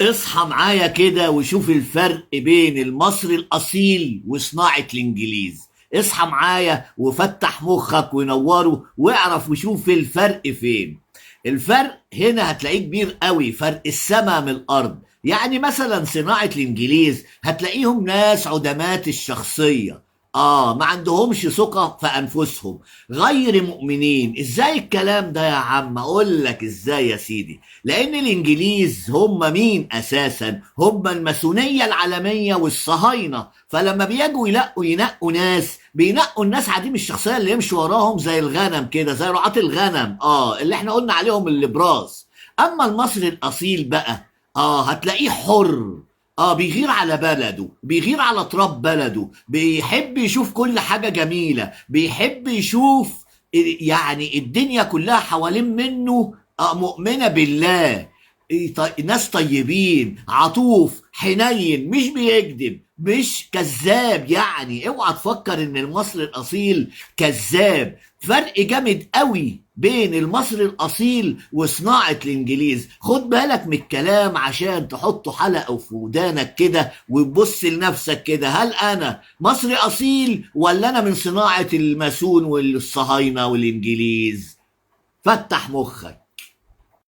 اصحى معايا كده وشوف الفرق بين المصري الأصيل وصناعة الإنجليز. اصحى معايا وفتح مخك ونوره واعرف وشوف الفرق فين. الفرق هنا هتلاقيه كبير قوي، فرق السما من الأرض. يعني مثلا صناعة الإنجليز هتلاقيهم ناس عدمات الشخصية، ما عندهمش ثقة في أنفسهم، غير مؤمنين. ازاي الكلام ده يا عم؟ اقول لك ازاي يا سيدي. لان الانجليز هم مين اساسا؟ هم الماسونية العالمية والصهاينة. فلما بيجوا ينقوا ناس، بينقوا الناس عديم الشخصية اللي يمشوا وراهم زي الغنم كده، زي رعاة الغنم، اللي احنا قلنا عليهم اللبراس. اما المصري الاصيل بقى، هتلاقيه حر. بيغير على بلده، بيغير على تراب بلده، بيحب يشوف كل حاجة جميلة، بيحب يشوف يعني الدنيا كلها حوالين منه مؤمنة بالله. ناس طيبين، عطوف، حنين، مش بيكذب، مش كذاب. يعني اوعى تفكر ان المصري الاصيل كذاب. فرق جامد قوي بين المصري الاصيل وصناعة الانجليز. خد بالك من الكلام عشان تحطه حلقة في ودانك كده وتبص لنفسك كده، هل انا مصري اصيل ولا انا من صناعة الماسون والصهاينة والانجليز؟ فتح مخك.